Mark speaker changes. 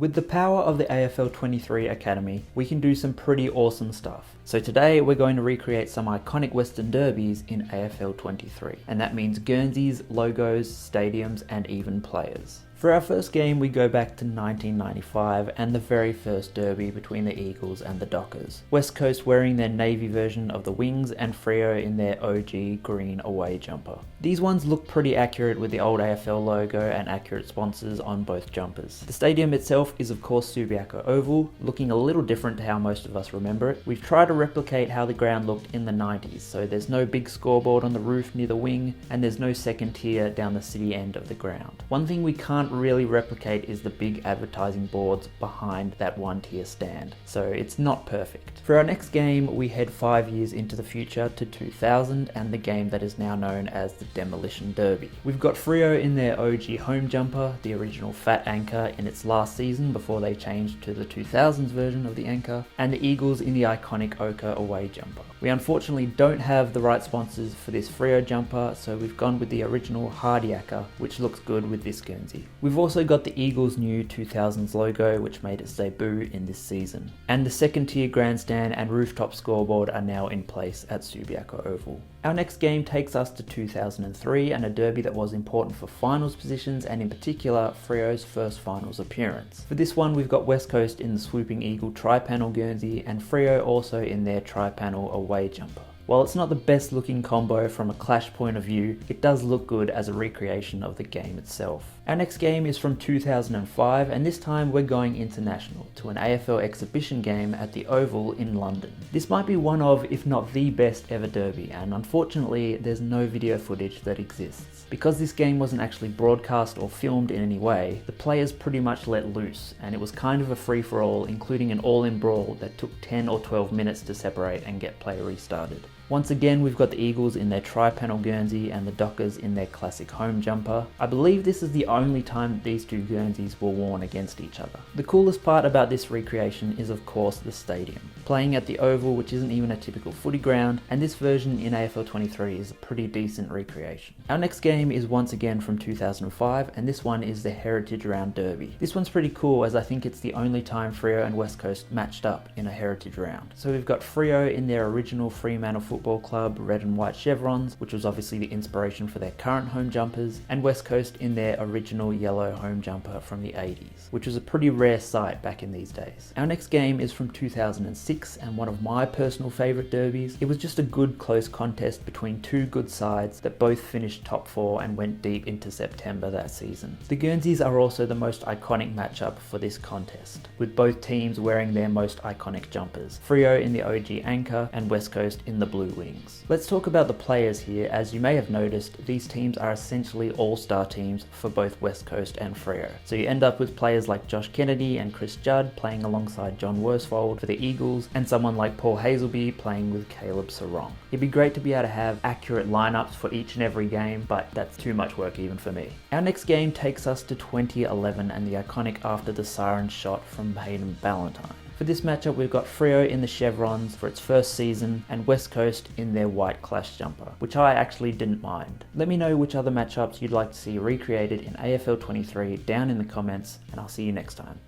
Speaker 1: With the power of the AFL23 Academy, we can do some pretty awesome stuff. So today we're going to recreate some iconic Western Derbies in AFL23, and that means Guernseys, logos, stadiums, and even players. For our first game, we go back to 1995 and the very first derby between the Eagles and the Dockers. West Coast wearing their navy version of the wings and Freo in their OG green away jumper. These ones look pretty accurate with the old AFL logo and accurate sponsors on both jumpers. The stadium itself is of course Subiaco Oval, looking a little different to how most of us remember it. We've tried to replicate how the ground looked in the 90s, so there's no big scoreboard on the roof near the wing and there's no second tier down the city end of the ground. One thing we can't really replicate is the big advertising boards behind that one tier stand, so it's not perfect. For our next game, we head 5 years into the future to 2000 and the game that is now known as the Demolition Derby. We've got Freo in their OG home jumper, the original fat anchor in its last season before they changed to the 2000s version of the anchor, and the Eagles in the iconic ochre away jumper. We unfortunately don't have the right sponsors for this Freo jumper, so we've gone with the original Hardiacker, which looks good with this Guernsey. We've also got the Eagles' new 2000s logo, which made its debut in this season. And the second tier grandstand and rooftop scoreboard are now in place at Subiaco Oval. Our next game takes us to 2003 and a derby that was important for finals positions and in particular Freo's first finals appearance. For this one we've got West Coast in the Swooping Eagle tri-panel Guernsey and Freo also in their tri-panel away jumper. While it's not the best looking combo from a clash point of view, it does look good as a recreation of the game itself. Our next game is from 2005 and this time we're going international to an AFL exhibition game at the Oval in London. This might be one of, if not the best ever derby, and unfortunately there's no video footage that exists. Because this game wasn't actually broadcast or filmed in any way, the players pretty much let loose and it was kind of a free-for-all, including an all-in brawl that took 10 or 12 minutes to separate and get play restarted. Once again, we've got the Eagles in their tri-panel Guernsey and the Dockers in their classic home jumper. I believe this is the only time that these two Guernseys were worn against each other. The coolest part about this recreation is of course the stadium. Playing at the Oval, which isn't even a typical footy ground, and this version in AFL23 is a pretty decent recreation. Our next game is once again from 2005 and this one is the Heritage Round Derby. This one's pretty cool as I think it's the only time Freo and West Coast matched up in a Heritage Round. So we've got Freo in their original Fremantle Football Club red and white chevrons, which was obviously the inspiration for their current home jumpers, and West Coast in their original yellow home jumper from the 80s, which was a pretty rare sight back in these days. Our next game is from 2006 and one of my personal favourite derbies. It was just a good close contest between two good sides that both finished top 4 and went deep into September that season. The Guernseys are also the most iconic matchup for this contest, with both teams wearing their most iconic jumpers, Freo in the OG anchor and West Coast in the blue wings. Let's talk about the players here. As you may have noticed, these teams are essentially all-star teams for both West Coast and Freo. So you end up with players like Josh Kennedy and Chris Judd playing alongside John Worsfold for the Eagles, and someone like Paul Hazelby playing with Caleb Sarong. It'd be great to be able to have accurate lineups for each and every game, but that's too much work even for me. Our next game takes us to 2011 and the iconic After the Siren shot from Hayden Ballantyne. For this matchup we've got Freo in the chevrons for its first season and West Coast in their white clash jumper, which I actually didn't mind. Let me know which other matchups you'd like to see recreated in AFL23 down in the comments, and I'll see you next time.